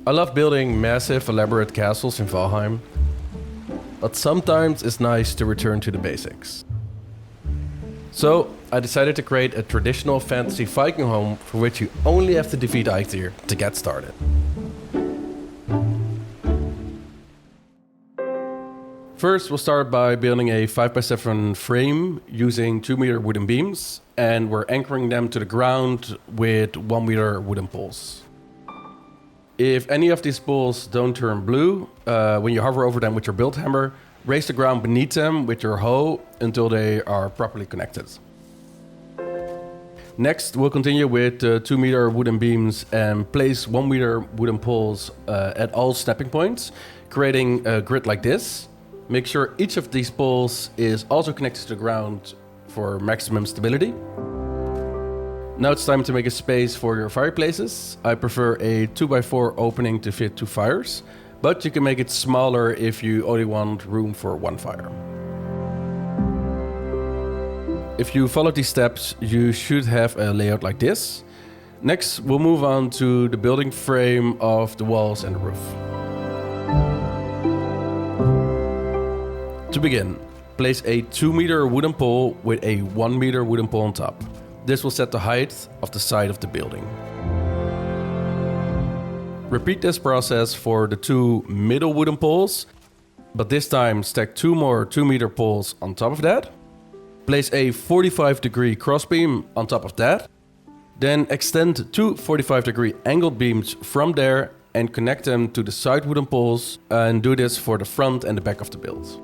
I love building massive, elaborate castles in Valheim, but sometimes it's nice to return to the basics. So I decided to create a traditional fantasy Viking home for which you only have to defeat Eikthyr to get started. First, we'll start by building a 5x7 frame using 2-meter wooden beams, and we're anchoring them to the ground with 1-meter wooden poles. If any of these poles don't turn blue, when you hover over them with your build hammer, raise the ground beneath them with your hoe until they are properly connected. Next, we'll continue with 2-meter wooden beams and place 1-meter wooden poles at all snapping points, creating a grid like this. Make sure each of these poles is also connected to the ground for maximum stability. Now it's time to make a space for your fireplaces. I prefer a 2x4 opening to fit 2 fires, but you can make it smaller if you only want room for 1 fire. If you follow these steps, you should have a layout like this. Next, we'll move on to the building frame of the walls and the roof. To begin, place a 2-meter wooden pole with a 1-meter wooden pole on top. This will set the height of the side of the building. Repeat this process for the 2 middle wooden poles, but this time stack 2 more 2-meter poles on top of that. Place a 45-degree crossbeam on top of that. Then extend 2 45-degree angled beams from there and connect them to the side wooden poles, and do this for the front and the back of the build.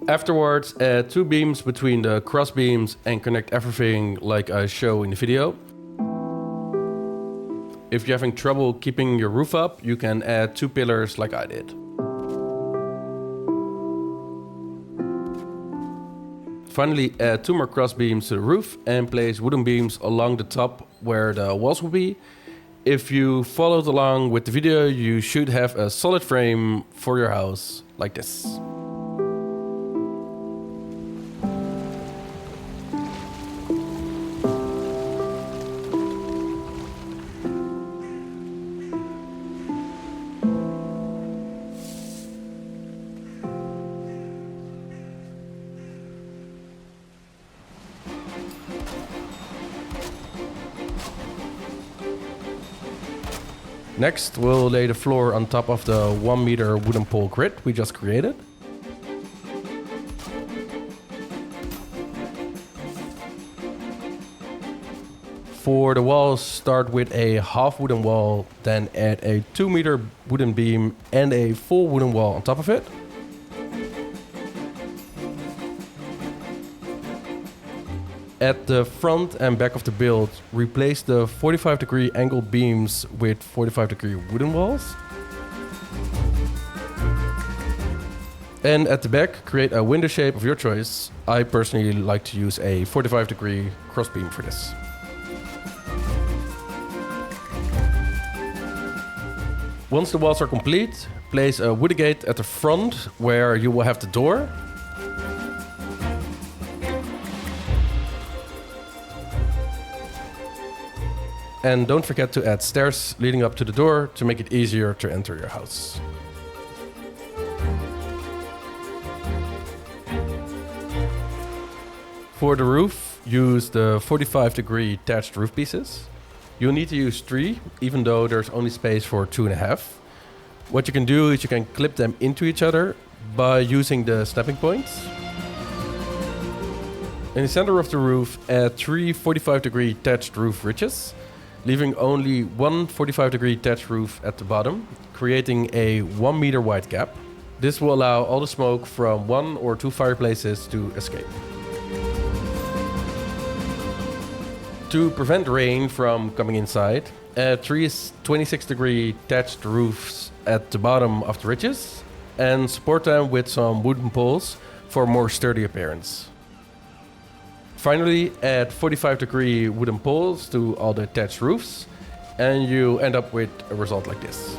Afterwards, add 2 beams between the cross beams and connect everything like I show in the video. If you're having trouble keeping your roof up, you can add 2 pillars like I did. Finally, add 2 more cross beams to the roof and place wooden beams along the top where the walls will be. If you followed along with the video, you should have a solid frame for your house like this. Next, we'll lay the floor on top of the 1-meter wooden pole grid we just created. For the walls, start with a half wooden wall, then add a 2-meter wooden beam and a full wooden wall on top of it. At the front and back of the build, replace the 45-degree angled beams with 45-degree wooden walls. And at the back, create a window shape of your choice. I personally like to use a 45-degree crossbeam for this. Once the walls are complete, place a wooden gate at the front where you will have the door. And don't forget to add stairs leading up to the door to make it easier to enter your house. For the roof, use the 45-degree attached roof pieces. You'll need to use 3, even though there's only space for 2.5. What you can do is you can clip them into each other by using the snapping points. In the center of the roof, add 3 45-degree attached roof ridges, leaving only 1 45-degree attached roof at the bottom, creating a 1-meter wide gap. This will allow all the smoke from 1 or 2 fireplaces to escape. To prevent rain from coming inside, add 3 26-degree attached roofs at the bottom of the ridges and support them with some wooden poles for a more sturdy appearance. Finally, add 45-degree wooden poles to all the attached roofs, and you end up with a result like this.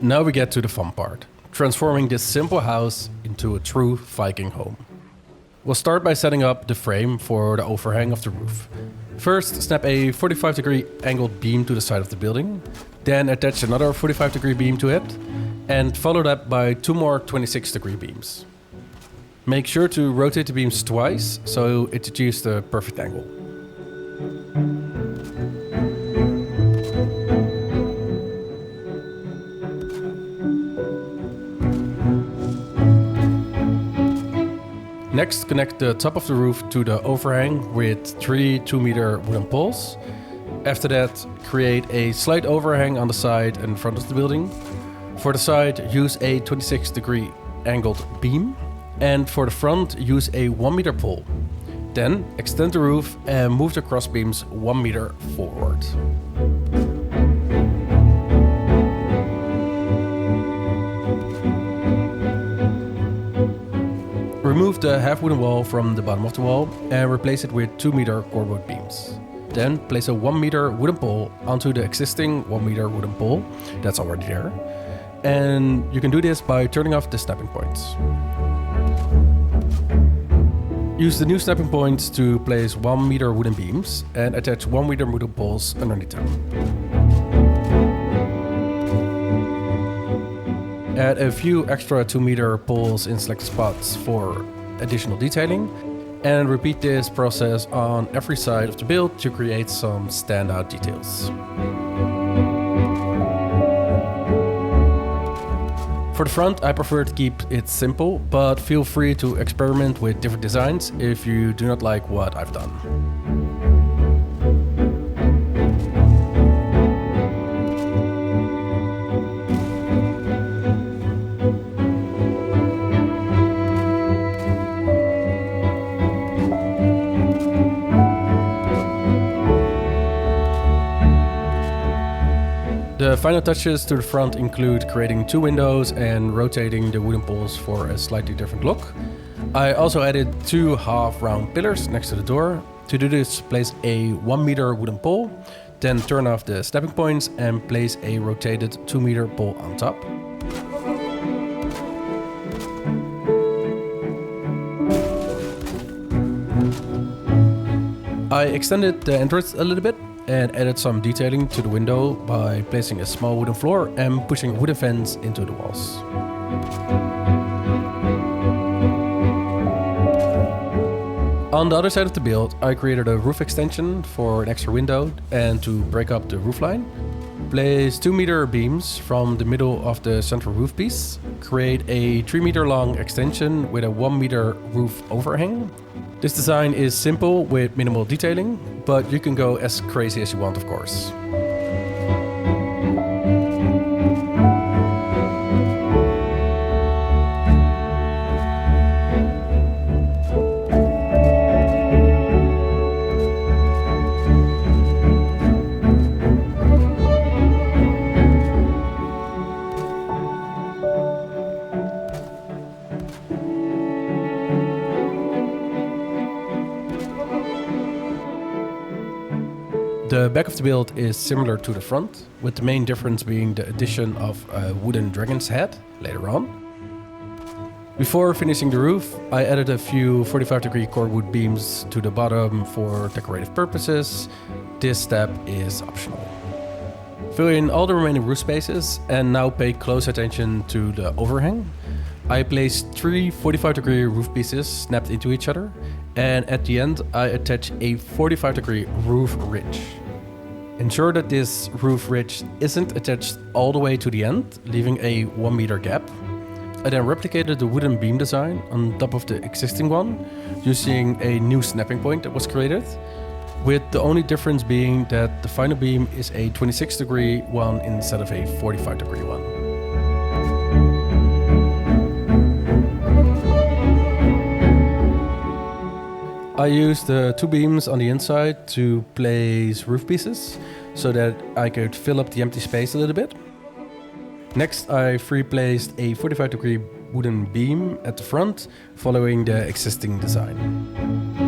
Now we get to the fun part, transforming this simple house into a true Viking home. We'll start by setting up the frame for the overhang of the roof. First, snap a 45-degree angled beam to the side of the building, then attach another 45-degree beam to it, and follow that by 2 more 26-degree beams. Make sure to rotate the beams twice so it achieves the perfect angle. Next, connect the top of the roof to the overhang with 3 2-meter wooden poles. After that, create a slight overhang on the side and front of the building. For the side, use a 26-degree angled beam. And for the front, use a 1-meter pole. Then, extend the roof and move the cross beams 1 meter forward. Remove the half-wooden wall from the bottom of the wall and replace it with 2-meter cordwood beams. Then place a 1-meter wooden pole onto the existing 1-meter wooden pole that's already there. And you can do this by turning off the snapping points. Use the new snapping points to place 1-meter wooden beams and attach 1-meter wooden poles underneath them. Add a few extra 2-meter poles in select spots for additional detailing, and repeat this process on every side of the build to create some standout details. For the front, I prefer to keep it simple, but feel free to experiment with different designs if you do not like what I've done. The final touches to the front include creating 2 windows and rotating the wooden poles for a slightly different look. I also added 2 half-round pillars next to the door. To do this, place a 1-meter wooden pole, then turn off the snapping points and place a rotated 2-meter pole on top. I extended the entrance a little bit and added some detailing to the window by placing a small wooden floor and pushing a wooden fence into the walls. On the other side of the build, I created a roof extension for an extra window and to break up the roofline. Place 2-meter beams from the middle of the central roof piece. Create a 3-meter long extension with a 1-meter roof overhang. This design is simple with minimal detailing, but you can go as crazy as you want, of course. The back of the build is similar to the front, with the main difference being the addition of a wooden dragon's head later on. Before finishing the roof, I added a few 45-degree cordwood beams to the bottom for decorative purposes. This step is optional. Fill in all the remaining roof spaces and now pay close attention to the overhang. I placed 3 45-degree roof pieces snapped into each other, and at the end I attach a 45-degree roof ridge. Ensure that this roof ridge isn't attached all the way to the end, leaving a 1-meter gap. I then replicated the wooden beam design on top of the existing one, using a new snapping point that was created, with the only difference being that the final beam is a 26-degree one instead of a 45-degree one. I used the 2 beams on the inside to place roof pieces so that I could fill up the empty space a little bit. Next, I free placed a 45-degree wooden beam at the front, following the existing design.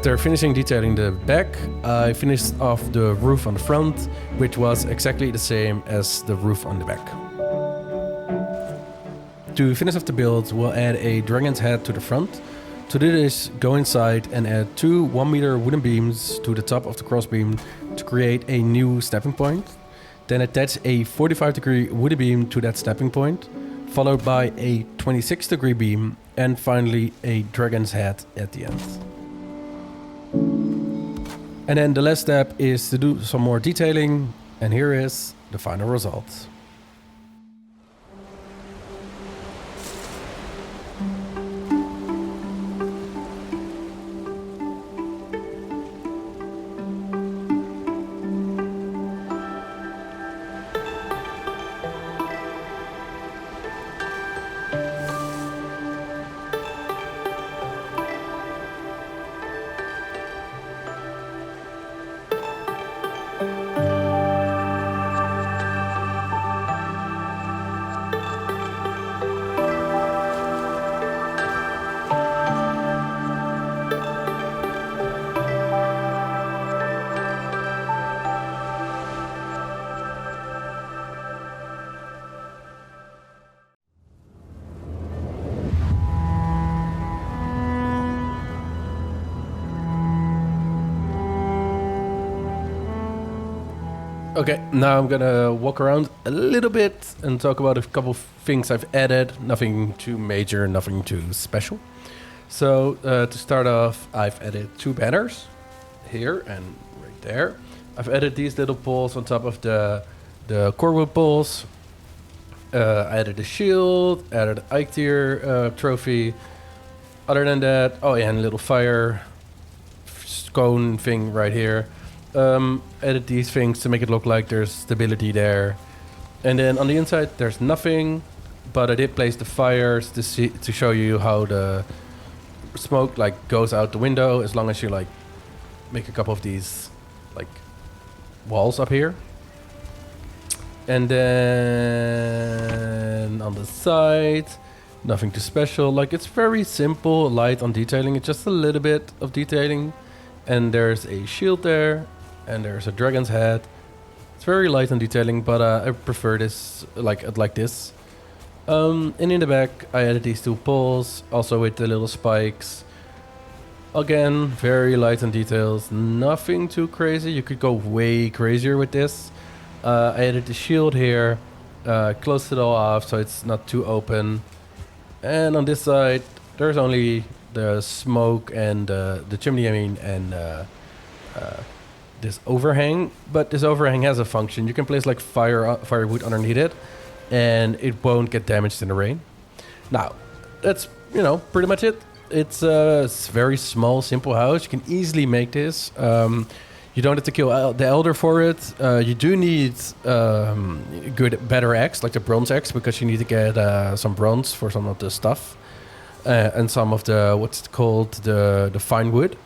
After finishing detailing the back, I finished off the roof on the front, which was exactly the same as the roof on the back. To finish off the build, we'll add a dragon's head to the front. To do this, go inside and add 2 1-meter wooden beams to the top of the crossbeam to create a new snapping point. Then attach a 45-degree wooden beam to that snapping point, followed by a 26-degree beam, and finally a dragon's head at the end. And then the last step is to do some more detailing, and here is the final result. Okay, now I'm gonna walk around a little bit and talk about a couple of things I've added. Nothing too major, nothing too special. So to start off, I've added 2 banners here and right there. I've added these little poles on top of the core wood poles. I added a shield, added an Ike tier trophy. Other than that, oh yeah, and a little fire cone thing right here. Added these things to make it look like there's stability there. And then on the inside there's nothing, but I did place the fires to show you how the smoke like goes out the window as long as you like make a couple of these like walls up here. And then on the side, nothing too special. Like it's very simple, light on detailing. It's just a little bit of detailing. And there's a shield there. And there's a dragon's head. It's very light on detailing, but I prefer this like this. And in the back, I added these 2 poles, also with the little spikes. Again, very light on details, nothing too crazy. You could go way crazier with this. I added the shield here, closed it all off so it's not too open. And on this side, there's only the smoke and the chimney, and this overhang, but this overhang has a function. You can place like firewood underneath it and it won't get damaged in the rain. Now, that's, pretty much it. It's a very small, simple house. You can easily make this. You don't have to kill the elder for it. You do need better axe, like the bronze axe, because you need to get some bronze for some of the stuff. And some of the, what's it called, the fine wood.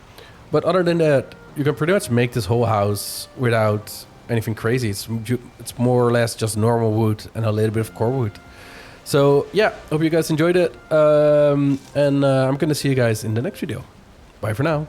But other than that, you can pretty much make this whole house without anything crazy. It's more or less just normal wood and a little bit of core wood. So yeah, hope you guys enjoyed it. And I'm gonna see you guys in the next video. Bye for now.